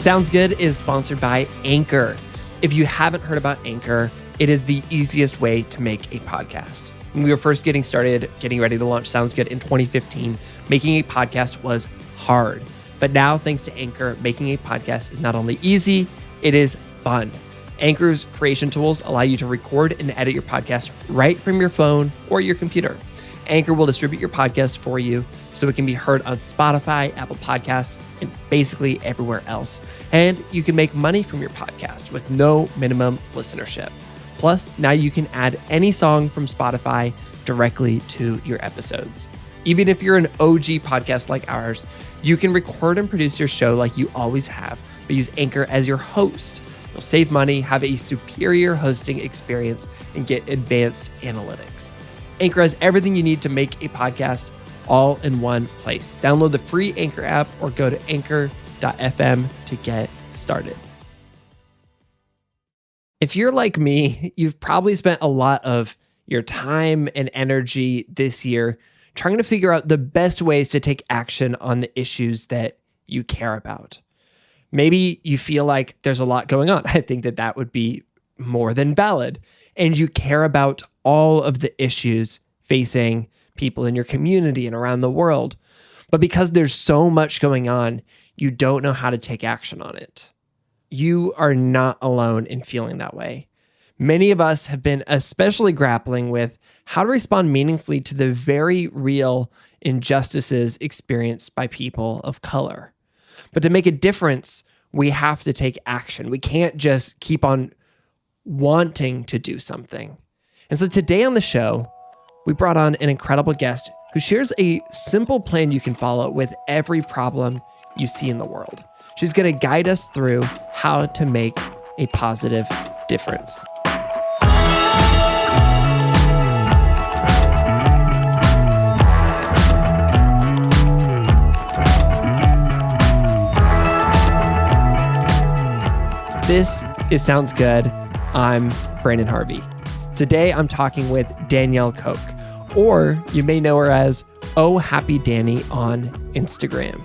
Sounds Good is sponsored by Anchor. If you haven't heard about Anchor, it is the easiest way to make a podcast. When we were first getting started, getting ready to launch Sounds Good in 2015, making a podcast was hard. But now, thanks to Anchor, making a podcast is not only easy, it is fun. Anchor's creation tools allow you to record and edit your podcast right from your phone or your computer. Anchor will distribute your podcast for you so it can be heard on Spotify, Apple Podcasts, and basically everywhere else. And you can make money from your podcast with no minimum listenership. Plus, now you can add any song from Spotify directly to your episodes. Even if you're an OG podcast like ours, you can record and produce your show like you always have, but use Anchor as your host. You'll save money, have a superior hosting experience, and get advanced analytics. Anchor has everything you need to make a podcast all in one place. Download the free Anchor app or go to anchor.fm to get started. If you're like me, you've probably spent a lot of your time and energy this year trying to figure out the best ways to take action on the issues that you care about. Maybe you feel like there's a lot going on. I think that would be more than valid. And you care about all of the issues facing people in your community and around the world. But because there's so much going on, you don't know how to take action on it. You are not alone in feeling that way. Many of us have been especially grappling with how to respond meaningfully to the very real injustices experienced by people of color. But to make a difference, we have to take action. We can't just keep on wanting to do something. And so today on the show, we brought on an incredible guest who shares a simple plan you can follow with every problem you see in the world. She's going to guide us through how to make a positive difference. This is Sounds Good. I'm Brandon Harvey. Today, I'm talking with Danielle Coke, or you may know her as Oh Happy Dani on Instagram.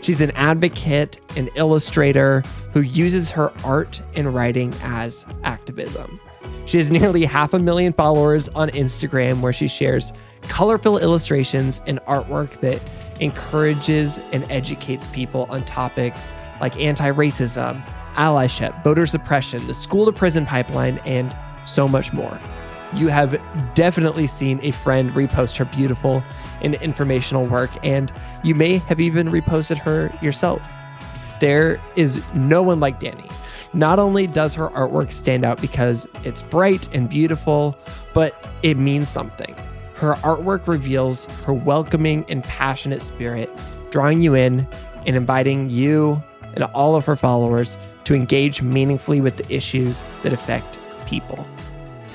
She's an advocate, an illustrator who uses her art and writing as activism. She has nearly 500,000 followers on Instagram, where she shares colorful illustrations and artwork that encourages and educates people on topics like anti-racism, allyship, voter suppression, the school-to-prison pipeline, and so much more. You have definitely seen a friend repost her beautiful and informational work, and you may have even reposted her yourself. There is no one like Dani. Not only does her artwork stand out because it's bright and beautiful, but it means something. Her artwork reveals her welcoming and passionate spirit, drawing you in and inviting you and all of her followers to engage meaningfully with the issues that affect people.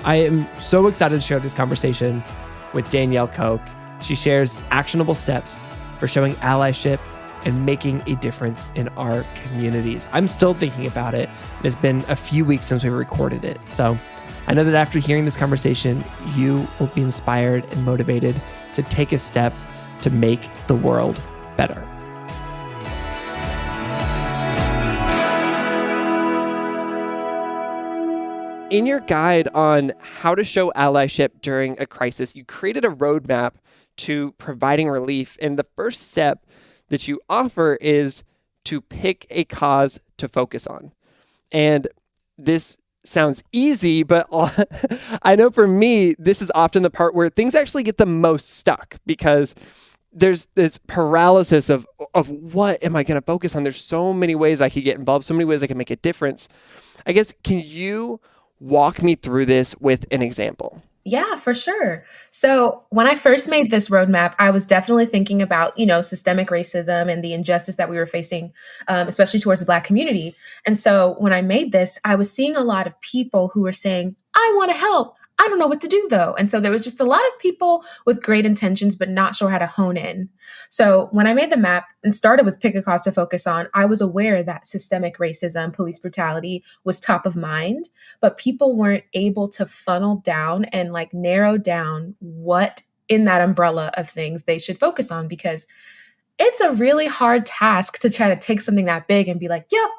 I am so excited to share this conversation with Danielle Coke. She shares actionable steps for showing allyship and making a difference in our communities. I'm still thinking about it. It's been a few weeks since we recorded it. So I know that after hearing this conversation, you will be inspired and motivated to take a step to make the world better. In your guide on how to show allyship during a crisis, you created a roadmap to providing relief. And the first step that you offer is to pick a cause to focus on. And this sounds easy, but I know for me, this is often the part where things actually get the most stuck, because there's this paralysis of what am I going to focus on? There's so many ways I could get involved, so many ways I can make a difference. I guess, can you walk me through this with an example? Yeah, for sure. So when I first made this roadmap, I was definitely thinking about, systemic racism and the injustice that we were facing, especially towards the Black community. And so when I made this, I was seeing a lot of people who were saying, I want to help. I don't know what to do though. And so there was just a lot of people with great intentions, but not sure how to hone in. So when I made the map and started with pick a cause to focus on, I was aware that systemic racism, police brutality was top of mind, but people weren't able to funnel down and narrow down what in that umbrella of things they should focus on, because it's a really hard task to try to take something that big and be like, yep,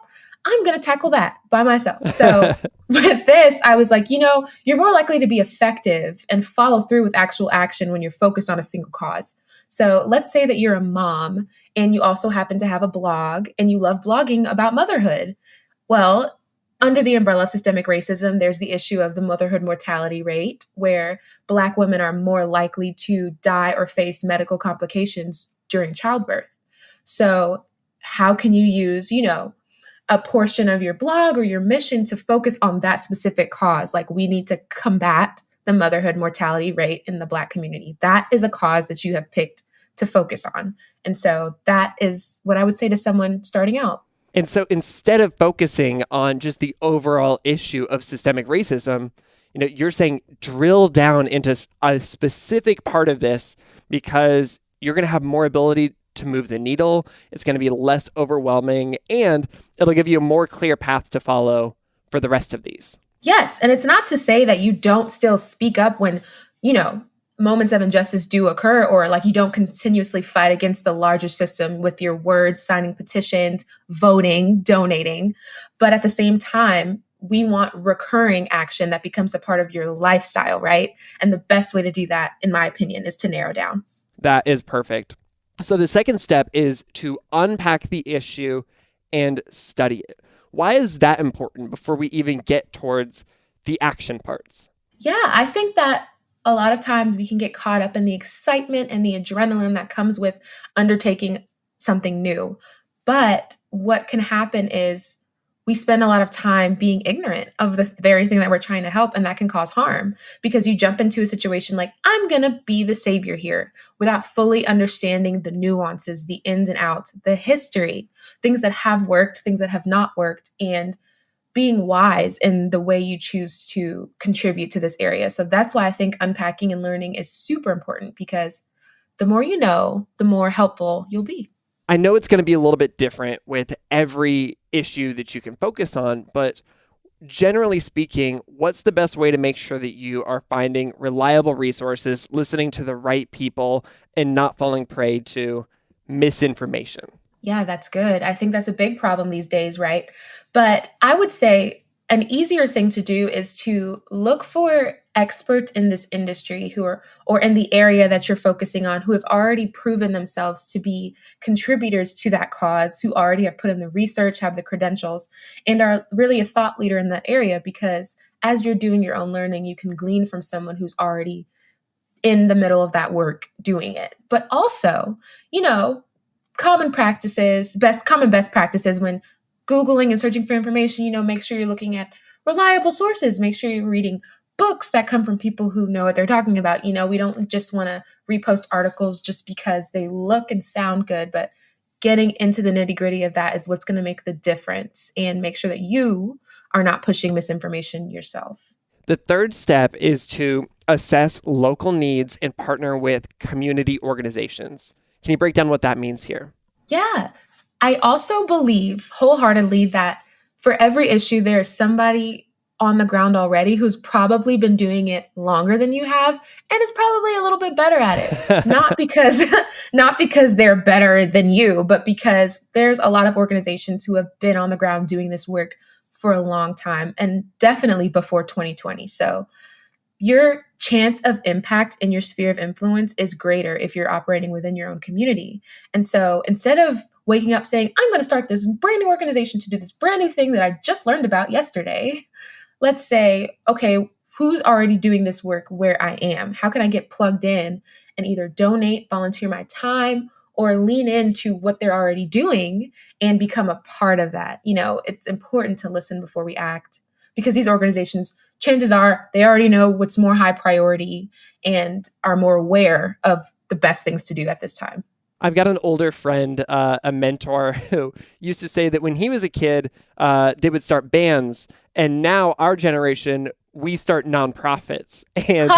I'm going to tackle that by myself. So with this, I was like, you're more likely to be effective and follow through with actual action when you're focused on a single cause. So let's say that you're a mom and you also happen to have a blog and you love blogging about motherhood. Well, under the umbrella of systemic racism, there's the issue of the motherhood mortality rate, where Black women are more likely to die or face medical complications during childbirth. So how can you use, a portion of your blog or your mission to focus on that specific cause? Like, we need to combat the motherhood mortality rate in the Black community. That is a cause that you have picked to focus on. And so that is what I would say to someone starting out. And so instead of focusing on just the overall issue of systemic racism, you're saying drill down into a specific part of this, because you're going to have more ability to move the needle. It's going to be less overwhelming, and it'll give you a more clear path to follow for the rest of these. Yes. And it's not to say that you don't still speak up when, moments of injustice do occur, or like you don't continuously fight against the larger system with your words, signing petitions, voting, donating. But at the same time, we want recurring action that becomes a part of your lifestyle, right? And the best way to do that, in my opinion, is to narrow down. That is perfect. So the second step is to unpack the issue and study it. Why is that important before we even get towards the action parts? Yeah, I think that a lot of times we can get caught up in the excitement and the adrenaline that comes with undertaking something new. But what can happen is we spend a lot of time being ignorant of the very thing that we're trying to help, and that can cause harm, because you jump into a situation like, I'm going to be the savior here, without fully understanding the nuances, the ins and outs, the history, things that have worked, things that have not worked, and being wise in the way you choose to contribute to this area. So that's why I think unpacking and learning is super important, because the more you know, the more helpful you'll be. I know it's going to be a little bit different with every issue that you can focus on, but generally speaking, what's the best way to make sure that you are finding reliable resources, listening to the right people, and not falling prey to misinformation? Yeah, that's good. I think that's a big problem these days, right? But I would say an easier thing to do is to look for experts in this industry or in the area that you're focusing on, who have already proven themselves to be contributors to that cause, who already have put in the research, have the credentials, and are really a thought leader in that area. Because as you're doing your own learning, you can glean from someone who's already in the middle of that work doing it. But also, common best practices when Googling and searching for information, make sure you're looking at reliable sources, make sure you're reading books that come from people who know what they're talking about. We don't just want to repost articles just because they look and sound good, but getting into the nitty-gritty of that is what's going to make the difference, and make sure that you are not pushing misinformation yourself. The third step is to assess local needs and partner with community organizations. Can you break down what that means here? Yeah. I also believe wholeheartedly that for every issue, there is somebody on the ground already who's probably been doing it longer than you have, and is probably a little bit better at it. Not because they're better than you, but because there's a lot of organizations who have been on the ground doing this work for a long time, and definitely before 2020. So your chance of impact in your sphere of influence is greater if you're operating within your own community. And so instead of waking up saying, I'm going to start this brand new organization to do this brand new thing that I just learned about yesterday, let's say, okay, who's already doing this work where I am? How can I get plugged in and either donate, volunteer my time, or lean into what they're already doing and become a part of that? It's important to listen before we act, because these organizations, chances are they already know what's more high priority and are more aware of the best things to do at this time. I've got an older friend, a mentor, who used to say that when he was a kid, they would start bands. And now our generation, we start nonprofits. And,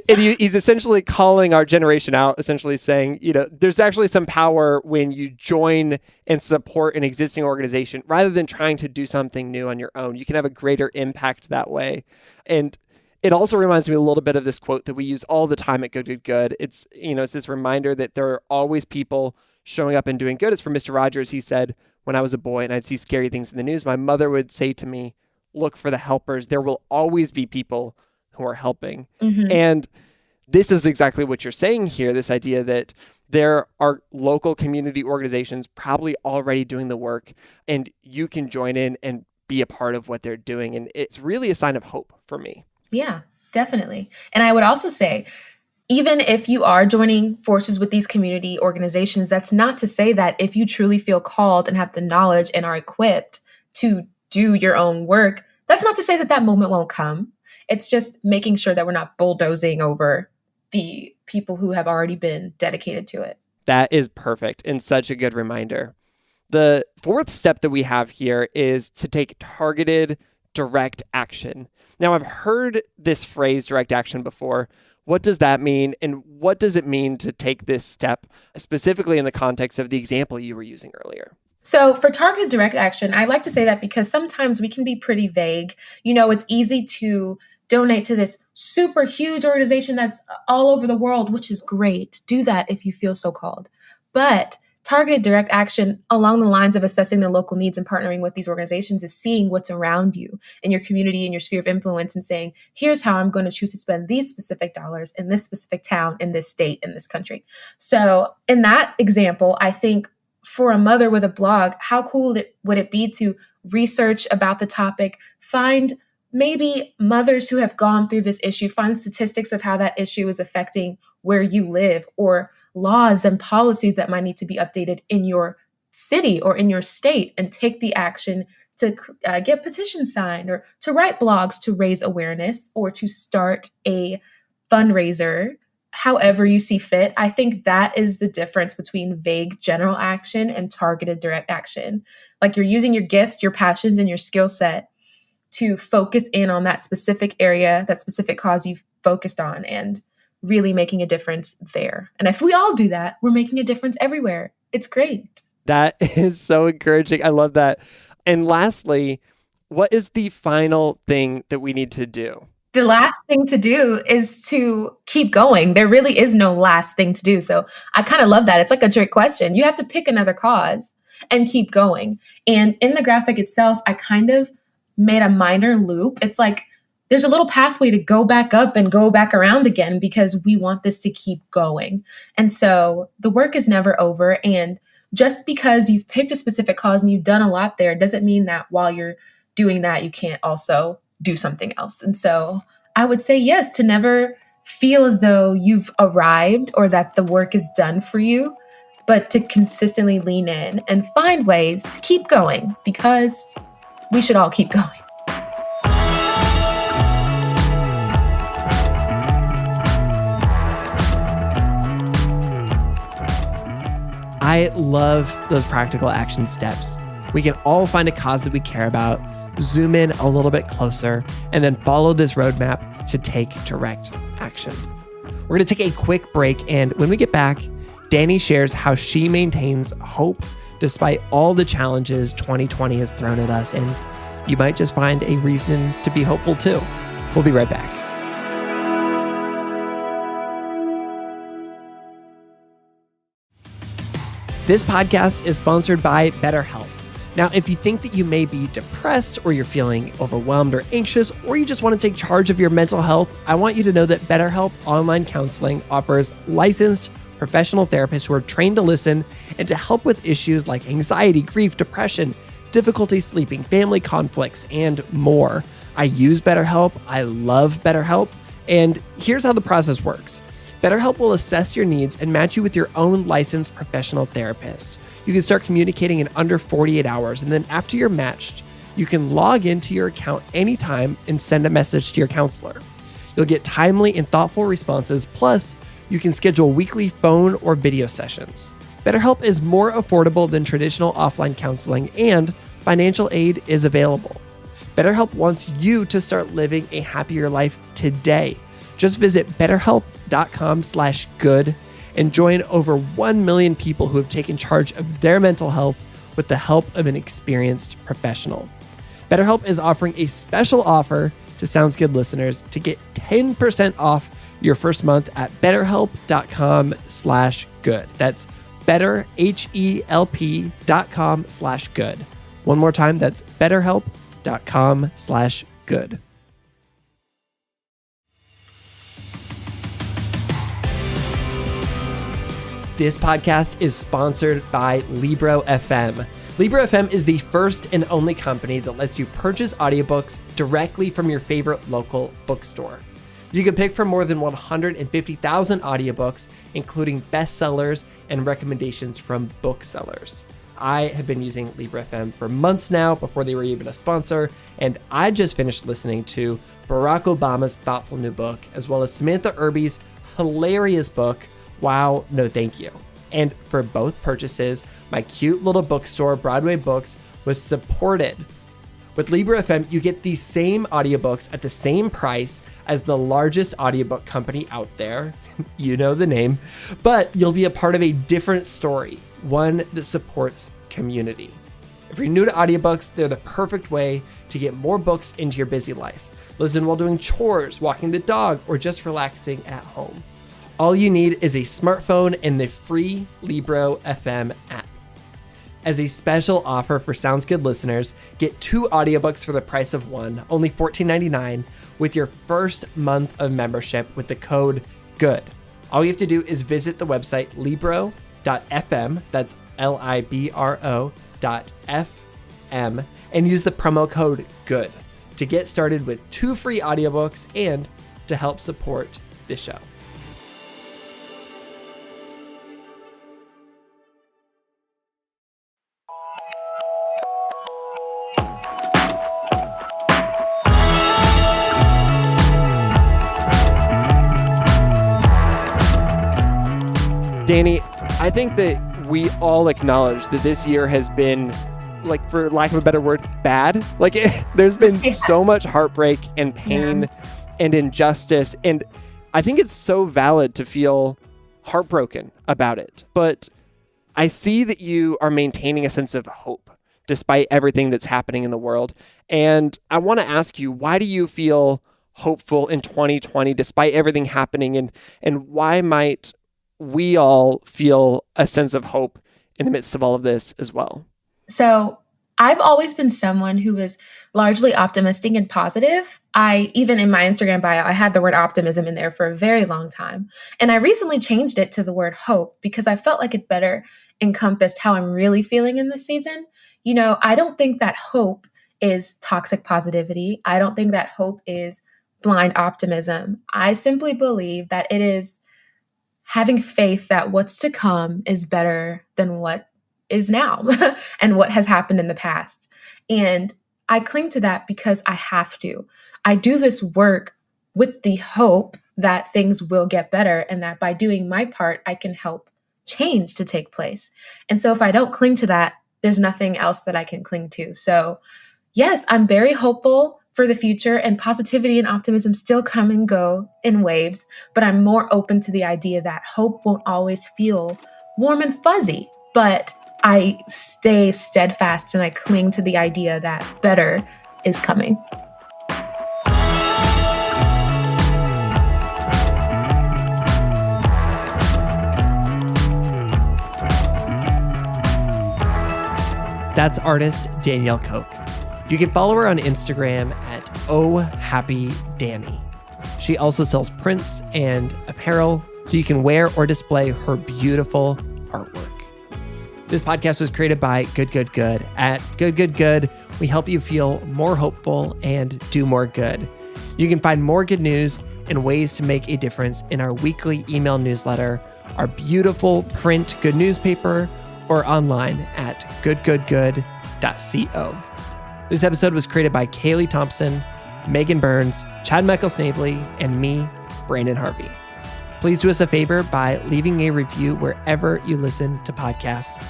he's essentially calling our generation out, essentially saying, there's actually some power when you join and support an existing organization rather than trying to do something new on your own. You can have a greater impact that way. And it also reminds me a little bit of this quote that we use all the time at Good, Good, Good. It's this reminder that there are always people showing up and doing good. It's from Mr. Rogers. He said, when I was a boy and I'd see scary things in the news, my mother would say to me, look for the helpers. There will always be people who are helping. And this is exactly what you're saying here, this idea that there are local community organizations probably already doing the work, and you can join in and be a part of what they're doing. And it's really a sign of hope for me. Yeah, definitely. And I would also say, even if you are joining forces with these community organizations, that's not to say that if you truly feel called and have the knowledge and are equipped to do your own work, that's not to say that that moment won't come. It's just making sure that we're not bulldozing over the people who have already been dedicated to it. That is perfect and such a good reminder. The fourth step that we have here is to take targeted direct action. Now, I've heard this phrase direct action before. What does that mean? And what does it mean to take this step, specifically in the context of the example you were using earlier? So for targeted direct action, I like to say that because sometimes we can be pretty vague. It's easy to donate to this super huge organization that's all over the world, which is great. Do that if you feel so called. But targeted direct action along the lines of assessing the local needs and partnering with these organizations is seeing what's around you in your community, in your sphere of influence, and saying, here's how I'm going to choose to spend these specific dollars in this specific town, in this state, in this country. So in that example, I think for a mother with a blog, how cool would it be to research about the topic, find maybe mothers who have gone through this issue, find statistics of how that issue is affecting where you live, or laws and policies that might need to be updated in your city or in your state, and take the action to get petitions signed, or to write blogs to raise awareness, or to start a fundraiser, however you see fit. I think that is the difference between vague general action and targeted direct action. Like, you're using your gifts, your passions, and your skill set to focus in on that specific area, that specific cause you've focused on, and really making a difference there. And if we all do that, we're making a difference everywhere. It's great. That is so encouraging. I love that. And lastly, what is the final thing that we need to do? The last thing to do is to keep going. There really is no last thing to do. So I kind of love that. It's like a trick question. You have to pick another cause and keep going. And in the graphic itself, I kind of made a minor loop. It's like there's a little pathway to go back up and go back around again, because we want this to keep going. And so the work is never over. And just because you've picked a specific cause and you've done a lot there doesn't mean that while you're doing that, you can't also do something else. And so I would say yes, to never feel as though you've arrived or that the work is done for you, but to consistently lean in and find ways to keep going, because we should all keep going. I love those practical action steps. We can all find a cause that we care about, zoom in a little bit closer, and then follow this roadmap to take direct action. We're going to take a quick break, and when we get back, Dani shares how she maintains hope despite all the challenges 2020 has thrown at us, and you might just find a reason to be hopeful too. We'll be right back. This podcast is sponsored by BetterHelp. Now, if you think that you may be depressed, or you're feeling overwhelmed or anxious, or you just want to take charge of your mental health, I want you to know that BetterHelp Online Counseling offers licensed professional therapists who are trained to listen and to help with issues like anxiety, grief, depression, difficulty sleeping, family conflicts, and more. I use BetterHelp. I love BetterHelp. And here's how the process works. BetterHelp will assess your needs and match you with your own licensed professional therapist. You can start communicating in under 48 hours. And then after you're matched, you can log into your account anytime and send a message to your counselor. You'll get timely and thoughtful responses. Plus, you can schedule weekly phone or video sessions. BetterHelp is more affordable than traditional offline counseling, and financial aid is available. BetterHelp wants you to start living a happier life today. Just visit betterhelp.com/good and join over 1 million people who have taken charge of their mental health with the help of an experienced professional. BetterHelp is offering a special offer to Sounds Good listeners to get 10% off your first month at betterhelp.com/good. That's betterhelp.com/good. One more time, that's betterhelp.com/good. This podcast is sponsored by Libro FM. Libro FM is the first and only company that lets you purchase audiobooks directly from your favorite local bookstore. You can pick from more than 150,000 audiobooks, including bestsellers and recommendations from booksellers. I have been using Libro FM for months now before they were even a sponsor, and I just finished listening to Barack Obama's thoughtful new book, as well as Samantha Irby's hilarious book, Wow, No Thank You. And for both purchases, my cute little bookstore, Broadway Books, was supported. With Libro FM, you get these same audiobooks at the same price as the largest audiobook company out there. You know the name. But you'll be a part of a different story, one that supports community. If you're new to audiobooks, they're the perfect way to get more books into your busy life. Listen while doing chores, walking the dog, or just relaxing at home. All you need is a smartphone and the free Libro FM app. As a special offer for Sounds Good listeners, get 2 audiobooks for the price of one, only $14.99, with your first month of membership with the code GOOD. All you have to do is visit the website libro.fm, that's libro.fm, and use the promo code GOOD to get started with 2 free audiobooks and to help support the show. Dani, I think that we all acknowledge that this year has been, like, for lack of a better word, bad. Like, there's been so much heartbreak and pain and injustice. And I think it's so valid to feel heartbroken about it. But I see that you are maintaining a sense of hope despite everything that's happening in the world. And I want to ask you, why do you feel hopeful in 2020 despite everything happening? And why might we all feel a sense of hope in the midst of all of this as well? So I've always been someone who is largely optimistic and positive. Even in my Instagram bio, I had the word optimism in there for a very long time. And I recently changed it to the word hope because I felt like it better encompassed how I'm really feeling in this season. You know, I don't think that hope is toxic positivity. I don't think that hope is blind optimism. I simply believe that it is having faith that what's to come is better than what is now and what has happened in the past. And I cling to that because I have to. I do this work with the hope that things will get better and that by doing my part, I can help change to take place. And so if I don't cling to that, there's nothing else that I can cling to. So yes, I'm very hopeful for the future, and positivity and optimism still come and go in waves, but I'm more open to the idea that hope won't always feel warm and fuzzy, but I stay steadfast and I cling to the idea that better is coming. That's artist Danielle Coke. You can follow her on Instagram at ohhappydani. She also sells prints and apparel, so you can wear or display her beautiful artwork. This podcast was created by Good. At Good, we help you feel more hopeful and do more good. You can find more good news and ways to make a difference in our weekly email newsletter, our beautiful print good newspaper, or online at goodgoodgood.co. This episode was created by Kaylee Thompson, Megan Burns, Chad Michael Snavely, and me, Brandon Harvey. Please do us a favor by leaving a review wherever you listen to podcasts.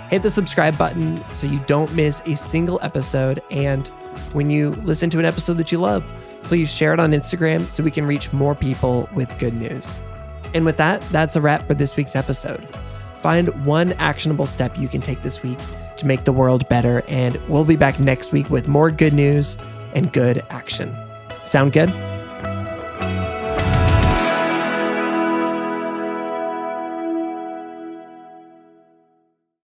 Hit the subscribe button so you don't miss a single episode. And when you listen to an episode that you love, please share it on Instagram so we can reach more people with good news. And with that, that's a wrap for this week's episode. Find one actionable step you can take this week to make the world better, and we'll be back next week with more good news and good action. Sound good?